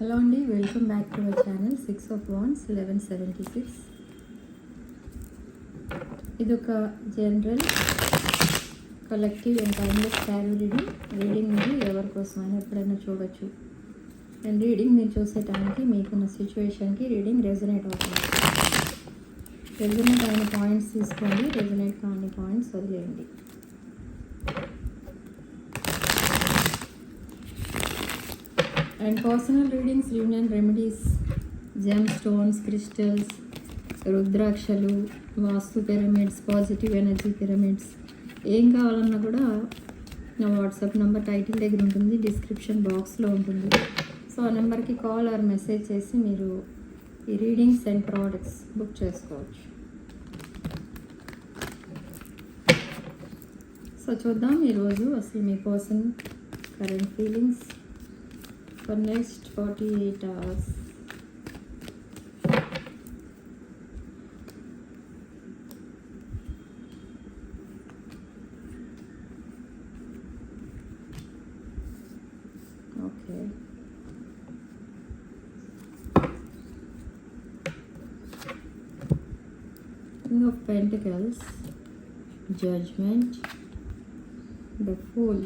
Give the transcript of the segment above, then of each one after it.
Hello అండి, welcome back to our channel 6 of Wands 1176. ఇది ఒక general collective and timeless tarot reading ఇది ఎవరి కోసమైనా ఎప్పుడైనా చూడొచ్చు. అండ్ రీడింగ్ మీరు చూసే టైంకి మీకున్న సిచ్యువేషన్కి రీడింగ్ రెజొనేట్ అవుతుంది. రెజొనేట్ అయిన పాయింట్స్ తీసుకోండి, రెజొనేట్ కాని పాయింట్స్ వదిలేయండి. And personal readings, union remedies, gem stones, crystals, రుద్రాక్షలు, వాస్తు పిరమిడ్స్, పాజిటివ్ ఎనర్జీ పిరమిడ్స్, ఏం కావాలన్నా కూడా నా వాట్సాప్ నెంబర్ టైటిల్ దగ్గర ఉంటుంది, డిస్క్రిప్షన్ బాక్స్లో ఉంటుంది. సో ఆ నెంబర్కి కాల్ ఆర్ మెసేజ్ చేసి మీరు ఈ రీడింగ్స్ అండ్ ప్రోడక్ట్స్ బుక్ చేసుకోవచ్చు. సో చూద్దాం ఈరోజు అసలు మీ person current feelings for next 48 hours. Okay. King of Pentacles, Judgment, the Fool.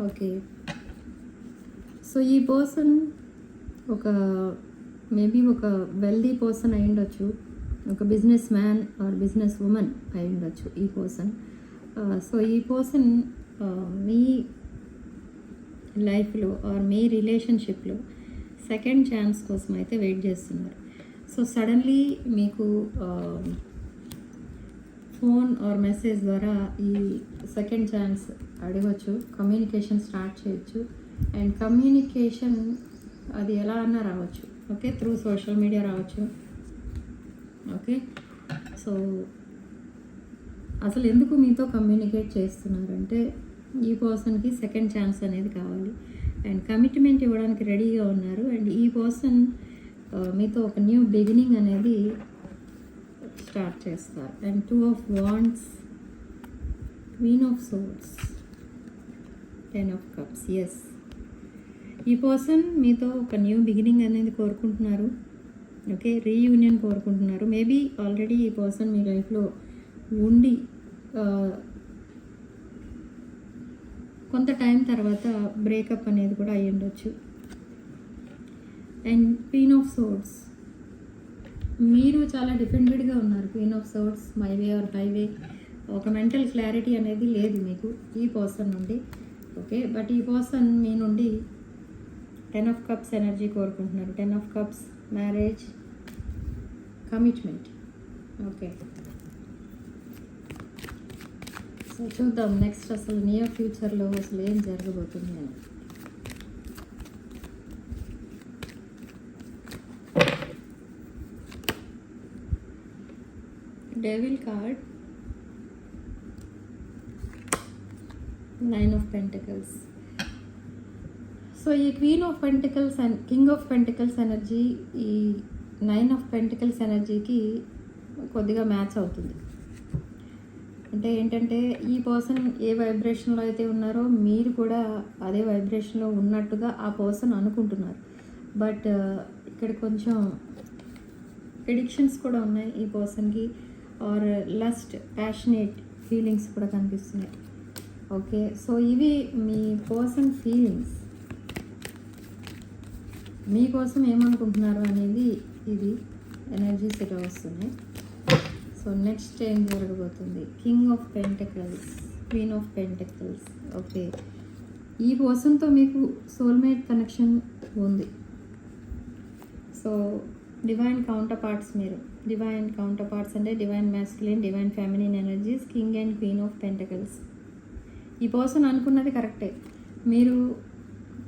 Okay, so ఈ పర్సన్ మేబీ ఒక వెల్దీ పర్సన్ అయి ఉండొచ్చు, ఒక business man or business woman అయి ఉండొచ్చు ఈ పర్సన్. సో ఈ పర్సన్ మీ లైఫ్లో ఆర్ మీ రిలేషన్షిప్లో సెకండ్ ఛాన్స్ కోసం అయితే వెయిట్ చేస్తున్నారు. సో సడన్లీ మీకు ఫోన్ ఆర్ మెసేజ్ ద్వారా ఈ సెకండ్ ఛాన్స్ అడగవచ్చు, కమ్యూనికేషన్ స్టార్ట్ చేయొచ్చు. అండ్ కమ్యూనికేషన్ అది ఎలా అన్నా రావచ్చు, ఓకే, త్రూ సోషల్ మీడియా రావచ్చు. ఓకే, సో అసలు ఎందుకు మీతో కమ్యూనికేట్ చేస్తున్నారంటే ఈ పర్సన్కి సెకండ్ ఛాన్స్ అనేది కావాలి అండ్ కమిట్మెంట్ ఇవ్వడానికి రెడీగా ఉన్నారు. అండ్ ఈ పర్సన్ మీతో ఒక న్యూ బిగినింగ్ అనేది స్టార్ట్ చేస్తారు. And 2 of Wands, Queen of Swords, 10 of Cups. Yes, ఈ పర్సన్ మీతో ఒక న్యూ బిగినింగ్ అనేది కోరుకుంటున్నారు. ఓకే, రీయూనియన్ కోరుకుంటున్నారు. మేబీ ఆల్రెడీ ఈ పర్సన్ మీ లైఫ్లో ఉండి కొంత టైం తర్వాత బ్రేకప్ అనేది కూడా అయ్యి ఉండొచ్చు. అండ్ క్వీన్ ఆఫ్ సోర్డ్స్, మీరు చాలా డిపెండెడ్గా ఉన్నారు. Queen of swords, my way or highway, ఒక మెంటల్ క్లారిటీ అనేది లేదు మీకు ఈ పర్సన్ నుండి. ఓకే, బట్ ఈ పర్సన్ మీ నుండి 10 of Cups ఎనర్జీ కోరుకుంటున్నారు. 10 of Cups, marriage, commitment. Okay, so చూద్దాం నెక్స్ట్ అసలు నియర్ ఫ్యూచర్లో అసలు ఏం జరగబోతుంది అని. Devil card, 9 of Pentacles. So ఈ queen of pentacles and king of pentacles energy ఈ 9 of Pentacles ఎనర్జీకి కొద్దిగా మ్యాచ్ అవుతుంది. అంటే ఏంటంటే ఈ పర్సన్ ఏ వైబ్రేషన్లో అయితే ఉన్నారో మీరు కూడా అదే వైబ్రేషన్లో ఉన్నట్టుగా ఆ పర్సన్ అనుకుంటున్నారు. బట్ ఇక్కడ కొంచెం ప్రిడిక్షన్స్ కూడా ఉన్నాయి ఈ పర్సన్కి, ఆర్ లస్ట్, ప్యాషనేట్ ఫీలింగ్స్ కూడా కనిపిస్తున్నాయి. ఓకే, సో ఇవి మీ పర్సన్ ఫీలింగ్స్, మీకోసం ఏమనుకుంటున్నారు అనేది ఇది ఎనర్జీస్ ఇలా వస్తున్నాయి. సో నెక్స్ట్ ఏం జరగబోతుంది? King of pentacles, queen of pentacles. Okay, ఈ పర్సన్తో మీకు సోల్మేట్ కనెక్షన్ ఉంది. సో డివైన్ కౌంటర్ పార్ట్స్, మీరు డివైన్ కౌంటర్ పార్ట్స్ అంటే divine masculine, divine feminine energies, king and queen of pentacles. ఈ పర్సన్ అనుకున్నది కరెక్టే,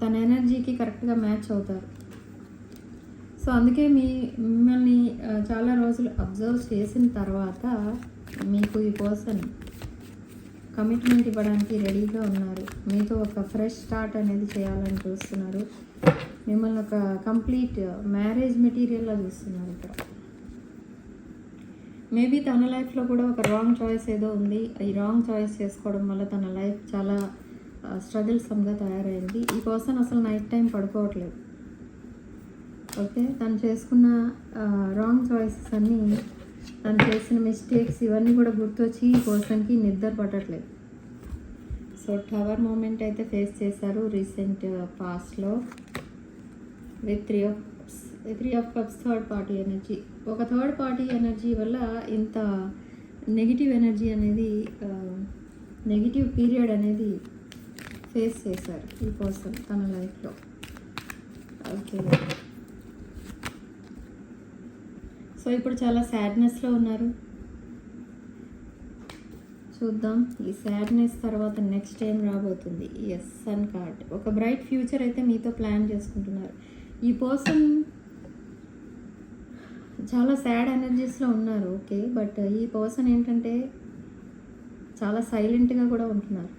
తన ఎనర్జీకి కరెక్ట్గా మ్యాచ్ అవుతారు. సో అందుకే మిమ్మల్ని చాలా రోజులు అబ్జర్వ్ చేసిన తర్వాత మీకు ఈ పర్సన్ కమిట్మెంట్ ఇవ్వడానికి రెడీగా ఉన్నారు. మీతో ఒక ఫ్రెష్ స్టార్ట్ అనేది చేయాలని చూస్తున్నారు. మిమ్మల్ని ఒక కంప్లీట్ మ్యారేజ్ మెటీరియల్లా చూస్తున్నారు ఇక్కడ. మేబీ తన లైఫ్లో కూడా ఒక రాంగ్ చాయిస్ ఏదో ఉంది. ఈ రాంగ్ చాయిస్ చేసుకోవడం వల్ల తన లైఫ్ చాలా స్ట్రగుల్ సమ్గా తయారైంది. ఈ పర్సన్ అసలు నైట్ టైం పడుకోవట్లేదు. ఓకే, తను చేసుకున్న రాంగ్ చాయిసెస్ అన్నీ, తను చేసిన మిస్టేక్స్ ఇవన్నీ కూడా గుర్తొచ్చి ఈ పర్సన్కి నిద్ర పట్టట్లేదు. సో టవర్ మూమెంట్ అయితే ఫేస్ చేశారు రీసెంట్ పాస్ట్లో with three of cups third party energy. ఒక థర్డ్ పార్టీ ఎనర్జీ వల్ల ఇంత నెగిటివ్ ఎనర్జీ అనేది, నెగిటివ్ పీరియడ్ అనేది ఫేస్ చేశారు ఈ పర్సన్ తన లైఫ్లో. ఓకే, సో ఇప్పుడు చాలా సాడ్నెస్లో ఉన్నారు. చూద్దాం ఈ సాడ్నెస్ తర్వాత నెక్స్ట్ టైం రాబోతుంది. Yes, sun card. ఒక బ్రైట్ ఫ్యూచర్ అయితే మీతో ప్లాన్ చేసుకుంటున్నారు. ఈ పర్సన్ చాలా సాడ్ ఎనర్జీస్లో ఉన్నారు. ఓకే, బట్ ఈ పర్సన్ ఏంటంటే చాలా సైలెంట్గా కూడా ఉంటున్నారు.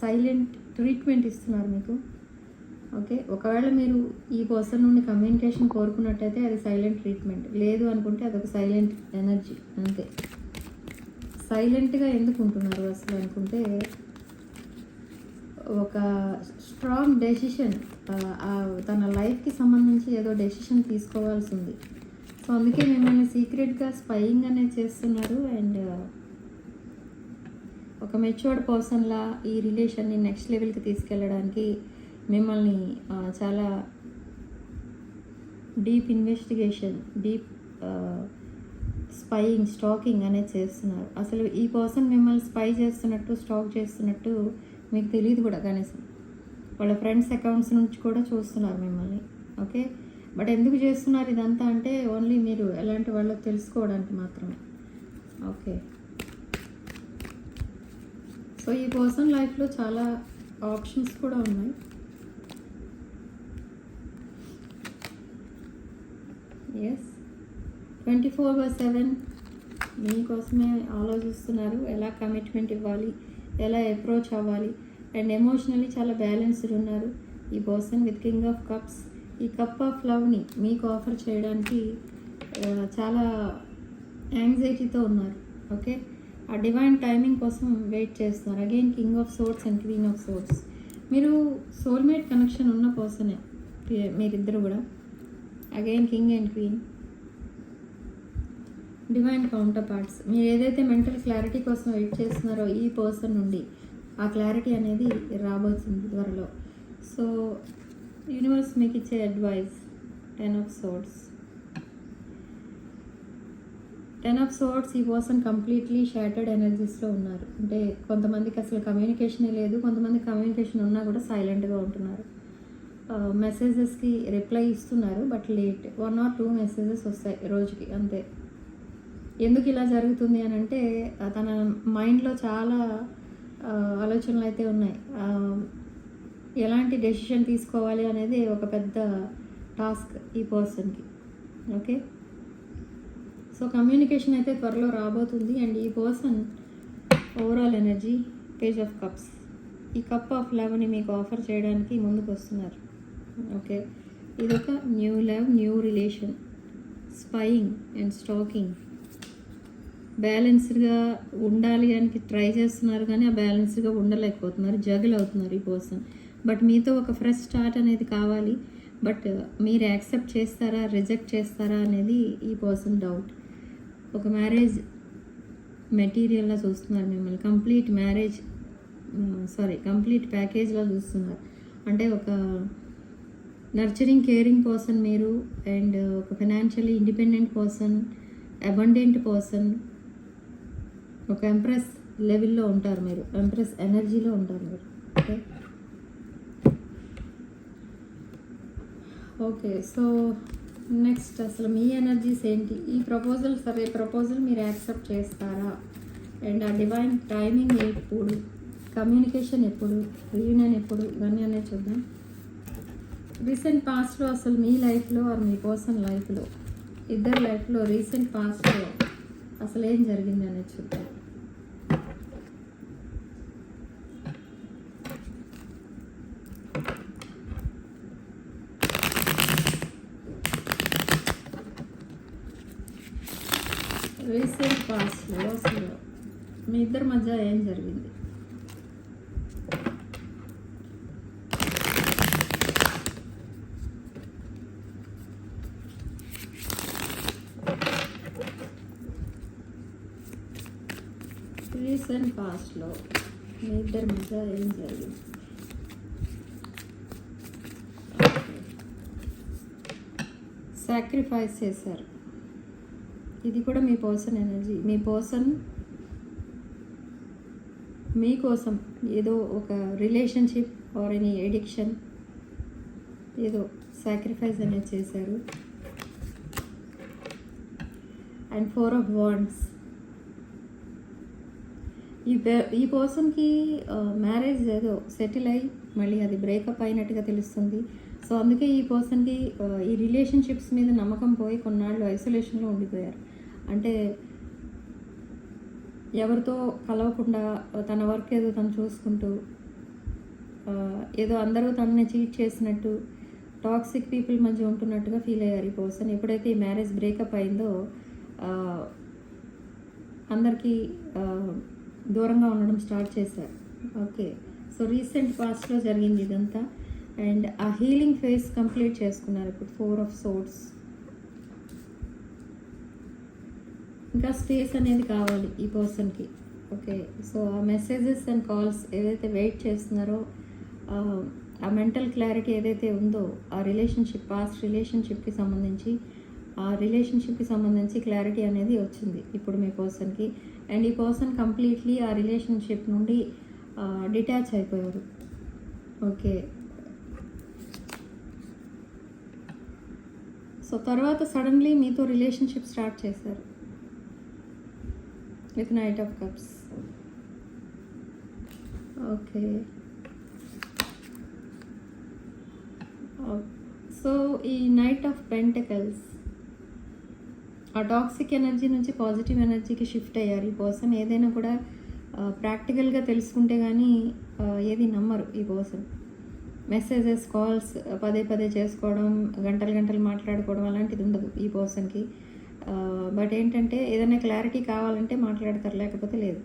సైలెంట్ ట్రీట్మెంట్ ఇస్తున్నారు మీకు. ఓకే, ఒకవేళ మీరు ఈ పర్సన్ నుండి కమ్యూనికేషన్ కోరుకున్నట్టయితే అది సైలెంట్ ట్రీట్మెంట్, లేదు అనుకుంటే అదొక సైలెంట్ ఎనర్జీ అంతే. సైలెంట్గా ఎందుకు ఉంటున్నారు అసలు అనుకుంటే, ఒక స్ట్రాంగ్ డెసిషన్, తన లైఫ్కి సంబంధించి ఏదో డెసిషన్ తీసుకోవాల్సి ఉంది. సో అందుకే మిమ్మల్ని సీక్రెట్గా స్పైయింగ్ అనేది చేస్తున్నారు. అండ్ ఒక మెచ్యూర్డ్ పర్సన్లా ఈ రిలేషన్ని నెక్స్ట్ లెవెల్కి తీసుకెళ్ళడానికి మిమ్మల్ని చాలా deep investigation, deep spying, stalking అనేది చేస్తున్నారు. అసలు ఈ పర్సన్ మిమ్మల్ని స్పై చేస్తున్నట్టు, స్టాక్ చేస్తున్నట్టు మీకు తెలియదు కూడా కనీసం. వాళ్ళ ఫ్రెండ్స్ అకౌంట్స్ నుంచి కూడా చూస్తున్నారు మిమ్మల్ని. ఓకే, బట్ ఎందుకు చేస్తున్నారు ఇదంతా అంటే ఓన్లీ మీరు ఎలాంటి వాళ్ళో తెలుసుకోవడానికి మాత్రమే. ఓకే, సో ఈ పర్సన్ లైఫ్లో చాలా ఆప్షన్స్ కూడా ఉన్నాయి. ఎస్, 24/7 మీకోసమే ఆలోచిస్తున్నారు. ఎలా కమిట్మెంట్ ఇవ్వాలి, ఎలా అప్రోచ్ అవ్వాలి. అండ్ ఎమోషనల్లీ చాలా బ్యాలెన్స్డ్ ఉన్నారు ఈ person with king of cups. ఈ కప్ ఆఫ్ లవ్ని మీకు ఆఫర్ చేయడానికి చాలా యాంగ్జైటీతో ఉన్నారు. ఓకే, ఆ డివైన్ టైమింగ్ కోసం వెయిట్ చేస్తున్నారు. Again king of swords and queen of swords. మీరు సోల్మేట్ కనెక్షన్ ఉన్న పర్సనే మీరిద్దరు కూడా. Again king and queen, divine counter parts. మీరు ఏదైతే మెంటల్ క్లారిటీ కోసం వెయిట్ చేస్తున్నారో ఈ పర్సన్ నుండి ఆ క్లారిటీ అనేది రాబోతుంది త్వరలో. సో యూనివర్స్ మీకు ఇచ్చే advice 10 of Swords. 10 of Swords ఈ పర్సన్ కంప్లీట్లీ షాటర్డ్ ఎనర్జీస్లో ఉన్నారు. అంటే కొంతమందికి అసలు కమ్యూనికేషనే లేదు, కొంతమంది కమ్యూనికేషన్ ఉన్నా కూడా సైలెంట్గా ఉంటున్నారు. మెసేజెస్కి రిప్లై ఇస్తున్నారు బట్ లేట్. 1 or 2 మెసేజెస్ వస్తాయి రోజుకి అంతే. ఎందుకు ఇలా జరుగుతుంది అని అంటే తన మైండ్లో చాలా ఆలోచనలు అయితే ఉన్నాయి. ఎలాంటి డెసిషన్ తీసుకోవాలి అనేది ఒక పెద్ద టాస్క్ ఈ పర్సన్కి. ఓకే, సో కమ్యూనికేషన్ అయితే త్వరలో రాబోతుంది. అండ్ ఈ person overall energy page of cups. ఈ కప్ ఆఫ్ లవ్ని మీకు ఆఫర్ చేయడానికి ముందుకు వస్తున్నారు. ఓకే, ఇదొక new love, new relation, spying and stalking. బ్యాలెన్స్డ్గా ఉండాలి అని ట్రై చేస్తున్నారు కానీ ఆ బ్యాలెన్స్డ్గా ఉండలేకపోతున్నారు, జగల్ అవుతున్నారు ఈ పర్సన్. బట్ మీతో ఒక ఫ్రెష్ స్టార్ట్ అనేది కావాలి. బట్ మీరు యాక్సెప్ట్ చేస్తారా, రిజెక్ట్ చేస్తారా అనేది ఈ పర్సన్ డౌట్. ఒక మ్యారేజ్ మెటీరియల్లా చూస్తున్నారు మిమ్మల్ని. కంప్లీట్ ప్యాకేజ్లా చూస్తున్నారు. అంటే ఒక నర్చరింగ్, కేరింగ్ పర్సన్ మీరు. అండ్ ఒక financially independent person, abundant person. ఒక ఎంప్రెస్ లెవెల్లో ఉంటారు మీరు, ఎంప్రెస్ ఎనర్జీలో ఉంటారు మీరు. ఓకే, ఓకే, సో నెక్స్ట్ అసలు మీ ఎనర్జీస్ ఏంటి? ఈ ప్రపోజల్, సరే ప్రపోజల్ మీరు యాక్సెప్ట్ చేస్తారా? అండ్ ఆ డివైన్ టైమింగ్ ఎప్పుడు, కమ్యూనికేషన్ ఎప్పుడు, రీయూనియన్ ఎప్పుడు, ఇవన్నీ అనేది చూద్దాం. రీసెంట్ పాస్ట్లో అసలు మీ లైఫ్లో ఆర్ మీ పర్సన్ లైఫ్లో, ఇద్దరు లైఫ్లో రీసెంట్ పాస్ట్లో అసలు ఏం జరిగింది అనేది చూద్దాం. రీసెంట్ పాస్ట్లో అసలు మీ ఇద్దరి మధ్య ఏం జరిగింది? రీసెంట్ పాస్ట్లో మీ ఇద్దరి మధ్య ఏం జరిగింది? సాక్రిఫైస్ చేశారు. ఇది కూడా మీ పర్సన్ ఎనర్జీ. మీ పర్సన్ మీకోసం ఏదో ఒక రిలేషన్షిప్ ఆర్ ఎనీ ఎడిక్షన్ ఏదో సాక్రిఫైస్ అనేది చేశారు. And 4 of Wands. ఈ పర్సన్కి మ్యారేజ్ ఏదో సెటిల్ అయ్యి మళ్ళీ అది బ్రేకప్ అయినట్టుగా తెలుస్తుంది. సో అందుకే ఈ పర్సన్కి ఈ రిలేషన్షిప్స్ మీద నమ్మకం పోయి కొన్నాళ్ళు ఐసోలేషన్లో ఉండిపోయారు. అంటే ఎవరితో కలవకుండా తన వర్క్ ఏదో తను చూసుకుంటూ ఏదో అందరూ తనని చీట్ చేసినట్టు టాక్సిక్ పీపుల్ మధ్య ఉంటున్నట్టుగా ఫీల్ అయ్యారు ఈ పర్సన్. ఎప్పుడైతే ఈ మ్యారేజ్ బ్రేకప్ అయిందో అందరికీ దూరంగా ఉండడం స్టార్ట్ చేశారు. ఓకే, సో రీసెంట్ పాస్ట్లో జరిగింది ఇదంతా. అండ్ ఆ హీలింగ్ ఫేజ్ కంప్లీట్ చేసుకున్నారు ఇప్పుడు 4 of Swords. ఇంకా స్పేస్ అనేది కావాలి ఈ పర్సన్కి. ఓకే, సో ఆ మెసేజెస్ అండ్ కాల్స్ ఏదైతే వెయిట్ చేస్తున్నారో ఆ మెంటల్ క్లారిటీ ఏదైతే ఉందో ఆ రిలేషన్షిప్, పాస్ట్ రిలేషన్షిప్కి సంబంధించి క్లారిటీ అనేది వచ్చింది ఇప్పుడు మీ పర్సన్కి. అండ్ ఈ పర్సన్ కంప్లీట్లీ ఆ రిలేషన్షిప్ నుండి డిటాచ్ అయిపోయారు. ఓకే, సో తర్వాత సడన్లీ మీతో రిలేషన్షిప్ స్టార్ట్ చేశారు with Knight of Cups. Okay, so ఈ Knight of Pentacles ఆ టాక్సిక్ ఎనర్జీ నుంచి పాజిటివ్ ఎనర్జీకి షిఫ్ట్ అయ్యారు ఈ పర్సన్. ఏదైనా కూడా ప్రాక్టికల్గా తెలుసుకుంటే కానీ ఏది నమ్మరు ఈ పర్సన్. మెసేజెస్, కాల్స్ పదే చేసుకోవడం, గంటలు మాట్లాడుకోవడం అలాంటిది ఉండదు ఈ పర్సన్కి. బట్ ఏంటంటే ఏదైనా క్లారిటీ కావాలంటే మాట్లాడతారు, లేకపోతే లేదు.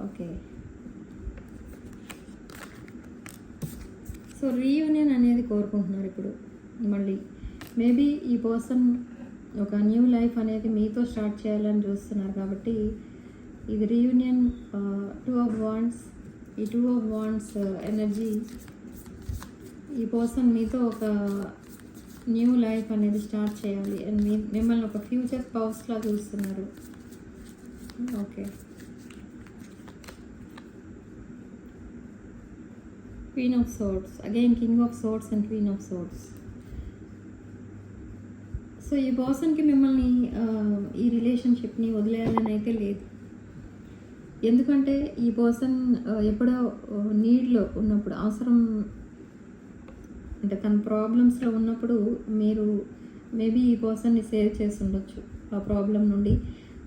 ఓకే, సో రీయూనియన్ అనేది కోరుకుంటున్నారు ఇప్పుడు మళ్ళీ. మేబీ ఈ పర్సన్ ఒక న్యూ లైఫ్ అనేది మీతో స్టార్ట్ చేయాలని చూస్తున్నారు కాబట్టి ఇది రీయూనియన్. 2 of Wands. ఈ 2 of Wands ఎనర్జీ ఈ పర్సన్ మీతో ఒక న్యూ లైఫ్ అనేది స్టార్ట్ చేయాలి అండ్ మిమ్మల్ని ఒక ఫ్యూచర్ స్పౌస్లా చూస్తున్నారు. Okay, Queen of Swords. Again King of Swords and Queen of Swords. So ఈ పర్సన్కి మిమ్మల్ని ఈ రిలేషన్షిప్ని వదిలేయాలని అయితే లేదు. ఎందుకంటే ఈ పర్సన్ ఎప్పుడో నీడ్లో ఉన్నప్పుడు, అవసరం అంటే తన ప్రాబ్లమ్స్లో ఉన్నప్పుడు మీరు మేబీ ఈ పర్సన్ని సేవ్ చేసి ఉండొచ్చు ఆ ప్రాబ్లం నుండి.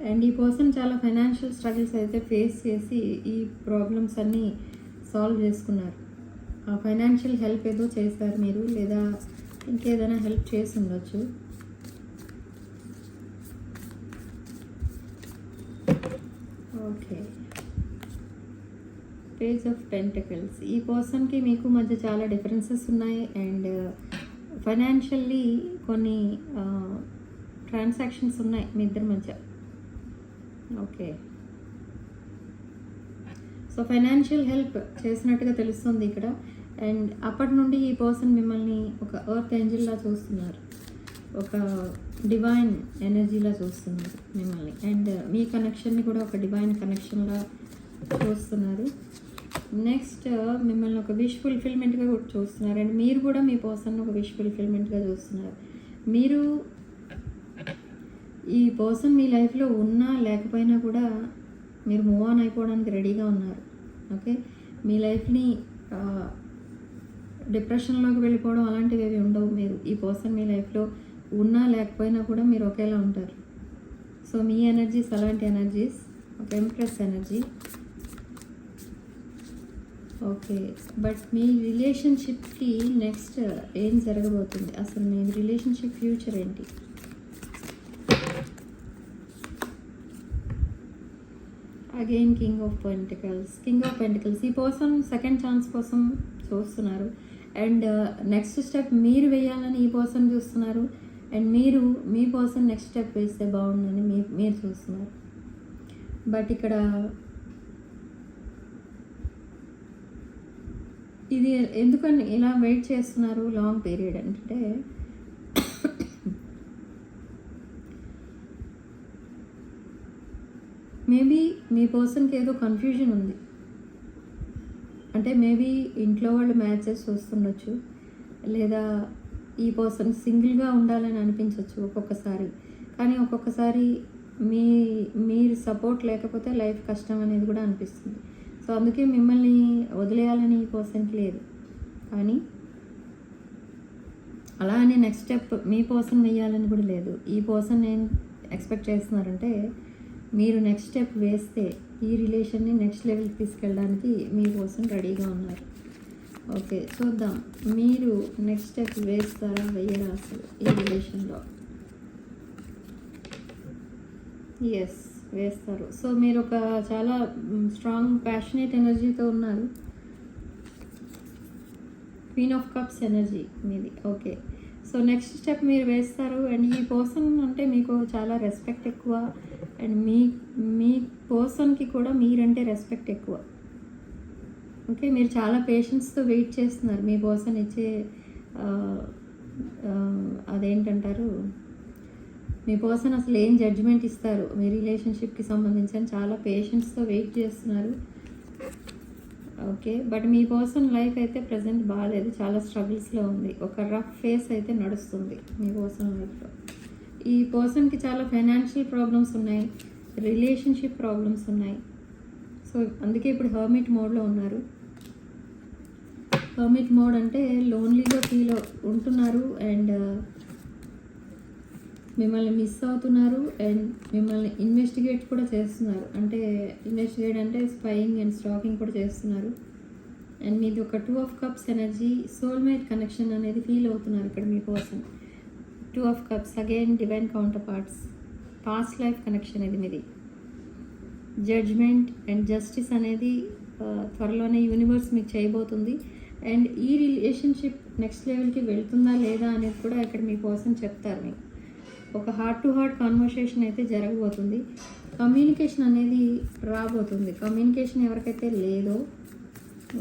అండ్ ఈ పర్సన్ చాలా ఫైనాన్షియల్ స్ట్రగుల్స్ అయితే ఫేస్ చేసి ఈ ప్రాబ్లమ్స్ అన్నీ సాల్వ్ చేసుకున్నారు. ఆ ఫైనాన్షియల్ హెల్ప్ ఏదో చేస్తారు మీరు, లేదా ఇంకేదైనా హెల్ప్ చేసి ఉండొచ్చు. Okay, Page of Pentacles. ఈ పర్సన్కి మీకు మధ్య చాలా డిఫరెన్సెస్ ఉన్నాయి అండ్ ఫైనాన్షియల్లీ కొన్ని ట్రాన్సాక్షన్స్ ఉన్నాయి మీ ఇద్దరి మధ్య. ఓకే, సో ఫైనాన్షియల్ హెల్ప్ చేసినట్టుగా తెలుస్తుంది ఇక్కడ. అండ్ అప్పటి నుండి ఈ పర్సన్ మిమ్మల్ని ఒక ఎర్త్ ఏంజిల్లా చూస్తున్నారు, ఒక డివైన్ ఎనర్జీలా చూస్తున్నారు మిమ్మల్ని. అండ్ మీ కనెక్షన్ని కూడా ఒక డివైన్ కనెక్షన్లా చూస్తున్నారు. నెక్స్ట్ మిమ్మల్ని ఒక విష్ ఫుల్ఫిల్మెంట్గా కూడా చూస్తున్నారు. అండ్ మీరు కూడా మీ పర్సన్ ఒక విష్ ఫుల్ఫిల్మెంట్గా చూస్తున్నారు. మీరు ఈ పర్సన్ మీ లైఫ్లో ఉన్నా లేకపోయినా కూడా మీరు మూవ్ ఆన్ అయిపోవడానికి రెడీగా ఉన్నారు. ఓకే, మీ లైఫ్ని డిప్రెషన్లోకి వెళ్ళిపోవడం అలాంటివి ఏవి ఉండవు. మీరు ఈ పర్సన్ మీ లైఫ్లో ఉన్నా లేకపోయినా కూడా మీరు ఒకేలా ఉంటారు. సో మీ ఎనర్జీస్ అలాంటి ఎనర్జీస్. ఒక ఎంప్రెస్ ఎనర్జీ. ఓకే, బట్ మీ రిలేషన్షిప్కి నెక్స్ట్ ఏం జరగబోతుంది, అసలు మీ రిలేషన్షిప్ ఫ్యూచర్ ఏంటి? Again king of pentacles. ఈ పర్సన్ సెకండ్ ఛాన్స్ కోసం చూస్తున్నారు. అండ్ నెక్స్ట్ స్టెప్ మీరు వేయాలని ఈ పర్సన్ చూస్తున్నారు. అండ్ మీరు మీ పర్సన్ నెక్స్ట్ స్టెప్ వేస్తే బాగుందని మీరు చూస్తున్నారు. బట్ ఇక్కడ ఇది ఎందుకని ఇలా వెయిట్ చేస్తున్నారు లాంగ్ పీరియడ్ అంటే మేబీ మీ పర్సన్కి ఏదో కన్ఫ్యూజన్ ఉంది. అంటే మేబీ ఇంట్లో వాళ్ళు మ్యాచెస్ చూస్తుండొచ్చు, లేదా ఈ పర్సన్ సింగిల్గా ఉండాలని అనిపించవచ్చు ఒక్కొక్కసారి. కానీ ఒక్కొక్కసారి మీరు సపోర్ట్ లేకపోతే లైఫ్ కష్టం అనేది కూడా అనిపిస్తుంది. సో అందుకే మిమ్మల్ని వదిలేయాలని ఈ పర్సన్కి లేదు. కానీ అలా అని నెక్స్ట్ స్టెప్ మీ పర్సన్ వేయాలని కూడా లేదు. ఈ పర్సన్ ఏం ఎక్స్పెక్ట్ చేస్తున్నారంటే మీరు నెక్స్ట్ స్టెప్ వేస్తే ఈ రిలేషన్ని నెక్స్ట్ లెవెల్కి తీసుకెళ్ళడానికి మీ పర్సన్ రెడీగా ఉన్నారు. ఓకే, చూద్దాం మీరు నెక్స్ట్ స్టెప్ వేస్తారా వేయరా అసలు ఈ రిలేషన్లో. ఎస్, వేస్తారు. సో మీరు ఒక చాలా స్ట్రాంగ్ ప్యాషనేట్ ఎనర్జీతో ఉన్నారు. క్వీన్ ఆఫ్ కప్స్ ఎనర్జీ మీది. ఓకే, సో నెక్స్ట్ స్టెప్ మీరు వేస్తారు. అండ్ ఈ పర్సన్ అంటే మీకు చాలా రెస్పెక్ట్ ఎక్కువ. అండ్ మీ పర్సన్కి కూడా మీరంటే రెస్పెక్ట్ ఎక్కువ. ఓకే, మీరు చాలా పేషెన్స్తో వెయిట్ చేస్తున్నారు. మీ పర్సన్ ఇచ్చే అదేంటంటారు, మీ పర్సన్ అసలు ఏం జడ్జిమెంట్ ఇస్తారు మీ రిలేషన్షిప్కి సంబంధించి అని చాలా పేషెన్స్తో వెయిట్ చేస్తున్నారు. Okay, but me person life అయితే ప్రజెంట్ బాగాలేదు, చాలా స్ట్రగుల్స్లో ఉంది. ఒక రఫ్ ఫేస్ అయితే నడుస్తుంది మీ పర్సన్ లైఫ్లో. ఈ పర్సన్కి చాలా ఫైనాన్షియల్ ప్రాబ్లమ్స్ ఉన్నాయి, రిలేషన్షిప్ ప్రాబ్లమ్స్ ఉన్నాయి. సో అందుకే ఇప్పుడు హర్మిట్ మోడ్లో ఉన్నారు. హర్మిట్ మోడ్ అంటే లోన్లీగా ఫీల్ ఉంటున్నారు అండ్ మిమ్మల్ని మిస్ అవుతున్నారు అండ్ మిమ్మల్ని ఇన్వెస్టిగేట్ కూడా చేస్తున్నారు. అంటే ఇన్వెస్టిగేట్ అంటే స్పైయింగ్ అండ్ స్టాకింగ్ కూడా చేస్తున్నారు. అండ్ మీది ఒక 2 of cups energy, soulmate connection అనేది ఫీల్ అవుతున్నారు ఇక్కడ మీ పర్సన్. 2 of cups again divine counter parts, past life connection ఇది మీది. జడ్జ్మెంట్ అండ్ జస్టిస్ అనేది త్వరలోనే యూనివర్స్ మీకు చేయబోతుంది. అండ్ ఈ రిలేషన్షిప్ నెక్స్ట్ లెవెల్కి వెళ్తుందా లేదా అనేది కూడా ఇక్కడ మీ పర్సన్ చెప్తారు. మీకు ఒక హార్ట్ టు హార్ట్ కాన్వర్సేషన్ అయితే జరగబోతుంది. కమ్యూనికేషన్ అనేది రాబోతుంది. కమ్యూనికేషన్ ఎవరికైతే లేదో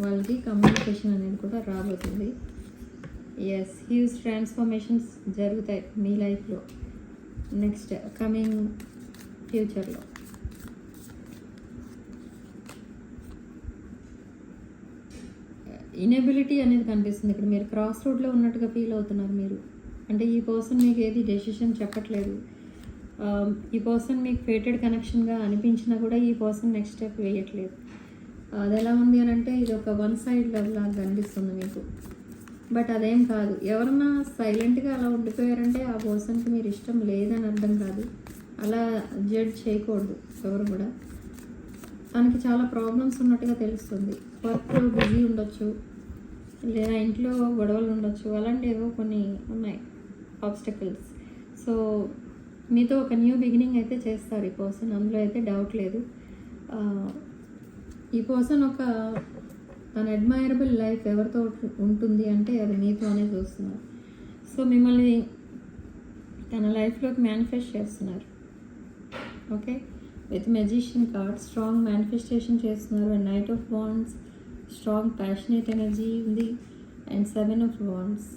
వాళ్ళకి కమ్యూనికేషన్ అనేది కూడా రాబోతుంది. ఎస్, హ్యూజ్ ట్రాన్స్ఫర్మేషన్స్ జరుగుతాయి మీ లైఫ్లో నెక్స్ట్ కమింగ్ ఫ్యూచర్లో. ఇనెబిలిటీ అనేది కనిపిస్తుంది ఇక్కడ. మీరు క్రాస్ రోడ్లో ఉన్నట్టుగా ఫీల్ అవుతున్నారు మీరు. అంటే ఈ పర్సన్ మీకు ఏది డెసిషన్ చెప్పట్లేదు. ఈ పర్సన్ మీకు ఫేటెడ్ కనెక్షన్గా అనిపించినా కూడా ఈ పర్సన్ నెక్స్ట్ స్టెప్ వేయట్లేదు. అది ఎలా ఉంది అని అంటే ఇది ఒక వన్ సైడ్ లవ్ లాగా కనిపిస్తుంది మీకు. బట్ అదేం కాదు. ఎవరన్నా సైలెంట్గా అలా ఉండిపోయారంటే ఆ పర్సన్కి మీరు ఇష్టం లేదని అర్థం కాదు. అలా జడ్జ్ చేయకూడదు ఎవరు కూడా. తనకి చాలా ప్రాబ్లమ్స్ ఉన్నట్టుగా తెలుస్తుంది. వర్క్లో బిజీ ఉండొచ్చు, లేదా ఇంట్లో గొడవలు ఉండొచ్చు, అలాంటి ఏవో కొన్ని ఉన్నాయి ఆబ్స్టకల్స్. సో మీతో ఒక న్యూ బిగినింగ్ అయితే చేస్తారు ఈ పర్సన్, అందులో అయితే డౌట్ లేదు. ఈ పర్సన్ ఒక తన అడ్మైరబుల్ లైఫ్ ఎవరితో ఉంటుంది అంటే అది మీతోనే చూస్తున్నారు. సో మిమ్మల్ని తన లైఫ్లోకి మేనిఫెస్ట్ చేస్తున్నారు. Okay, with magician card strong manifestation చేస్తున్నారు. And knight of wands strong passionate energy ఉంది. అండ్ 7 ఆఫ్ వాండ్స్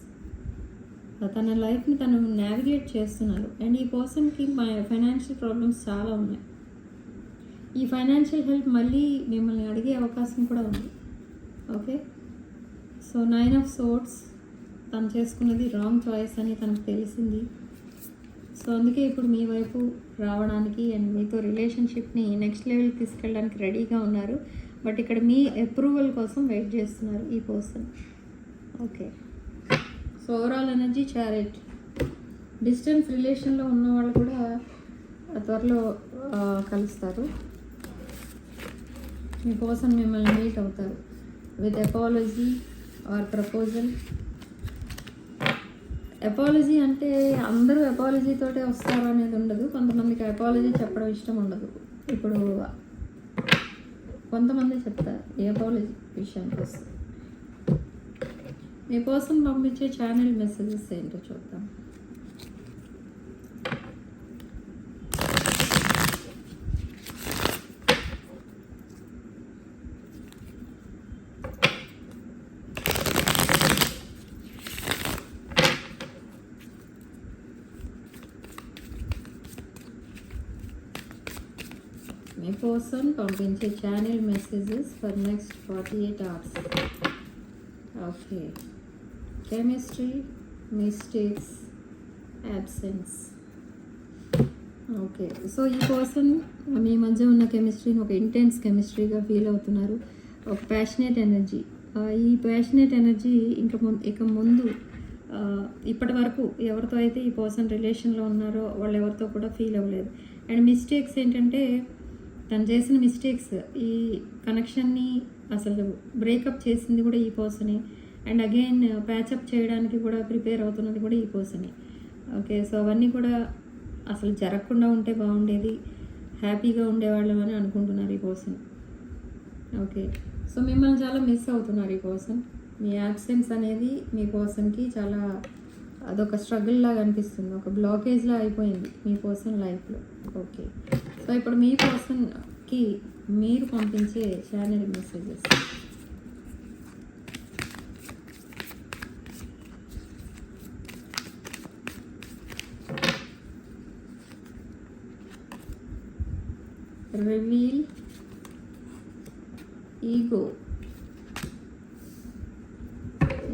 తన లైఫ్ని తను నావిగేట్ చేస్తున్నారు. అండ్ ఈ పర్సన్కి ఫైనాన్షియల్ ప్రాబ్లమ్స్ చాలా ఉన్నాయి. ఈ ఫైనాన్షియల్ హెల్ప్ మళ్ళీ మిమ్మల్ని అడిగే అవకాశం కూడా ఉంది. ఓకే, సో 9 ఆఫ్ సోర్డ్స్ తను చేసుకున్నది రాంగ్ చాయిస్ అని తనకు తెలిసింది. సో అందుకే ఇప్పుడు మీ వైపు రావడానికి అండ్ మీతో రిలేషన్షిప్ని నెక్స్ట్ లెవెల్కి తీసుకెళ్ళడానికి రెడీగా ఉన్నారు. బట్ ఇక్కడ మీ అప్రూవల్ కోసం వెయిట్ చేస్తున్నారు ఈ person. Okay, so overall energy chariot. Distance రిలేషన్లో ఉన్న వాళ్ళు కూడా త్వరలో కలుస్తారు. మీ పర్సన్ మిమ్మల్ని మీట్ అవుతారు with apology or proposal. Apology అంటే అందరూ అపాలజీ తోటే వస్తారు అనేది ఉండదు. కొంతమందికి అపాలజీ చెప్పడం ఇష్టం ఉండదు. ఇప్పుడు కొంతమంది చెప్తారు ఈ అపాలజీ విషయానికి వస్తుంది. మీ పర్సన్ పంపించే ఛానల్ మెసేజెస్ ఏంటో చూద్దాం. మీ పర్సన్ పంపించే channel messages for next 48 hours. Okay, chemistry, mistakes, absence. Okay, so ఈ పర్సన్ మీ మధ్య ఉన్న కెమిస్ట్రీని ఒక ఇంటెన్స్ కెమిస్ట్రీగా ఫీల్ అవుతున్నారు. ఒక ప్యాషనేట్ ఎనర్జీ. ఈ ప్యాషనేట్ ఎనర్జీ ఇక ముందు ఇప్పటి వరకు ఎవరితో అయితే ఈ పర్సన్ రిలేషన్లో ఉన్నారో వాళ్ళు ఎవరితో కూడా ఫీల్ అవ్వలేదు. అండ్ మిస్టేక్స్ ఏంటంటే తను చేసిన మిస్టేక్స్ ఈ కనెక్షన్ని అసలు బ్రేకప్ చేసింది కూడా ఈ పర్సనే. అండ్ అగైన్ ప్యాచప్ చేయడానికి కూడా ప్రిపేర్ అవుతున్నది కూడా ఈ పర్సనే. ఓకే, సో అవన్నీ కూడా అసలు జరగకుండా ఉంటే బాగుండేది, హ్యాపీగా ఉండేవాళ్ళం అని అనుకుంటున్నారు ఈ పర్సన్. ఓకే, సో మిమ్మల్ని చాలా మిస్ అవుతున్నారు ఈ పర్సన్. మీ యాబ్సెన్స్ అనేది మీ పర్సన్కి చాలా అదొక స్ట్రగుల్ లాగా అనిపిస్తుంది, ఒక బ్లాకేజ్లా అయిపోయింది మీ పర్సన్ లైఫ్లో. ఓకే, సో ఇప్పుడు మీ పర్సన్కి మీరు పంపించే channel messages. Reveal, ego,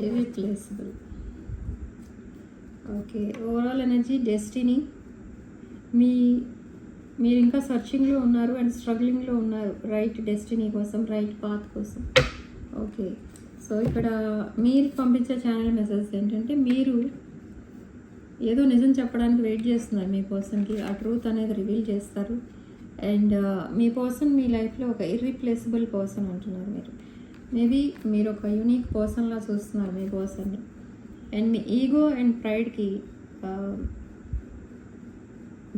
irreplaceable. Okay, overall energy, destiny. మీరు ఇంకా సర్చింగ్లో ఉన్నారు అండ్ స్ట్రగ్లింగ్లో ఉన్నారు రైట్ డెస్టినీ కోసం, రైట్ పాత్ కోసం. ఓకే, సో ఇక్కడ మీరు పంపించే ఛానల్ మెసేజ్ ఏంటంటే మీరు ఏదో నిజం చెప్పడానికి వెయిట్ చేస్తున్నారు మీ పర్సన్కి. ఆ ట్రూత్ అనేది రివీల్ చేస్తారు. అండ్ మీ పర్సన్ మీ లైఫ్లో ఒక ఇర్రిప్లేసబుల్ పర్సన్ అంటున్నారు మీరు. మేబీ మీరు ఒక యూనిక్ పర్సన్లా చూస్తున్నారు మీ పర్సన్ని. అండ్ మీ ఈగో అండ్ ప్రైడ్కి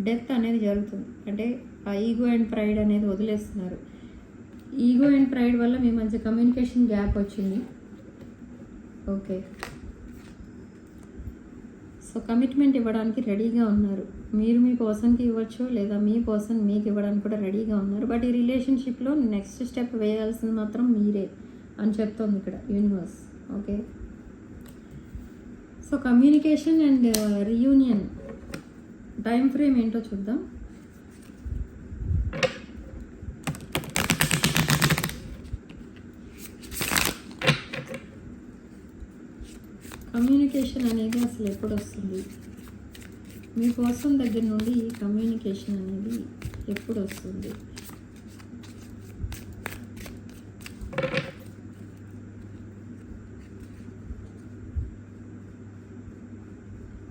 డెత్ అనేది జరుగుతుంది. అంటే ఆ ఈగో అండ్ ప్రైడ్ అనేది వదిలేస్తున్నారు. ఈగో అండ్ ప్రైడ్ వల్ల మీ మధ్య కమ్యూనికేషన్ గ్యాప్ వచ్చింది. ఓకే, సో కమిట్మెంట్ ఇవ్వడానికి రెడీగా ఉన్నారు. మీరు మీ పర్సన్కి ఇవ్వచ్చు, లేదా మీ పర్సన్ మీకు ఇవ్వడానికి కూడా రెడీగా ఉన్నారు. బట్ ఈ రిలేషన్షిప్లో నెక్స్ట్ స్టెప్ వేయాల్సింది మాత్రం మీరే అని చెప్తోంది ఇక్కడ universe. Okay, so communication and reunion time frame ఏంటో చూద్దాం. కమ్యూనికేషన్ అనేది అసలు ఎప్పుడు వస్తుంది మీ పర్సన్ దగ్గర నుండి? కమ్యూనికేషన్ అనేది ఎప్పుడు వస్తుంది?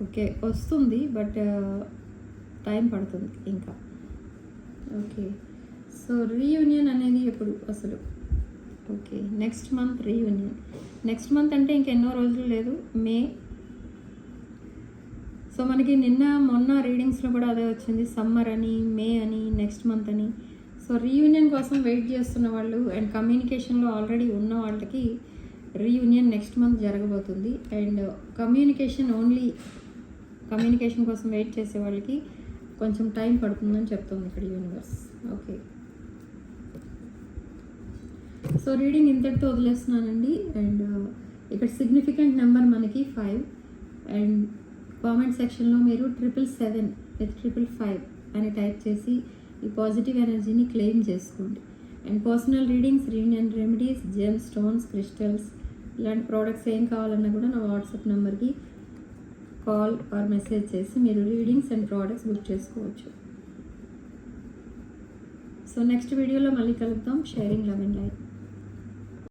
ఓకే, వస్తుంది, బట్ టైం పడుతుంది ఇంకా. ఓకే, సో రీయూనియన్ అనేది ఎప్పుడు అసలు? Okay, next month reunion. Next month అంటే ఇంకెన్నో రోజులు లేదు, మే. సో మనకి నిన్న మొన్న రీడింగ్స్లో కూడా అదే వచ్చింది, సమ్మర్ అని, మే అని, నెక్స్ట్ మంత్ అని. సో రీయూనియన్ కోసం వెయిట్ చేస్తున్న వాళ్ళు అండ్ కమ్యూనికేషన్లో ఆల్రెడీ ఉన్న వాళ్ళకి రీయూనియన్ నెక్స్ట్ మంత్ జరగబోతుంది. అండ్ కమ్యూనికేషన్ కోసం వెయిట్ చేసే వాళ్ళకి కొంచెం టైం పడుతుందని చెప్తుంది ఇక్కడ యూనివర్స్. ఓకే, సో రీడింగ్ ఇంతటితో వదిలేస్తున్నానండి. అండ్ ఇక్కడ సిగ్నిఫికెంట్ నెంబర్ మనకి 5. అండ్ కామెంట్ సెక్షన్లో మీరు 777 with 555 అని టైప్ చేసి ఈ పాజిటివ్ ఎనర్జీని క్లెయిమ్ చేసుకోండి. And personal readings, reunion remedies, gem stones, crystals ఇలాంటి ప్రోడక్ట్స్ ఏం కావాలన్నా కూడా నా వాట్సాప్ నెంబర్కి కాల్ ఆర్ మెసేజ్ చేసి మీరు రీడింగ్స్ అండ్ ప్రోడక్ట్స్ బుక్ చేసుకోవచ్చు. సో నెక్స్ట్ వీడియోలో మళ్ళీ కలుద్దాం. Sharing love and life.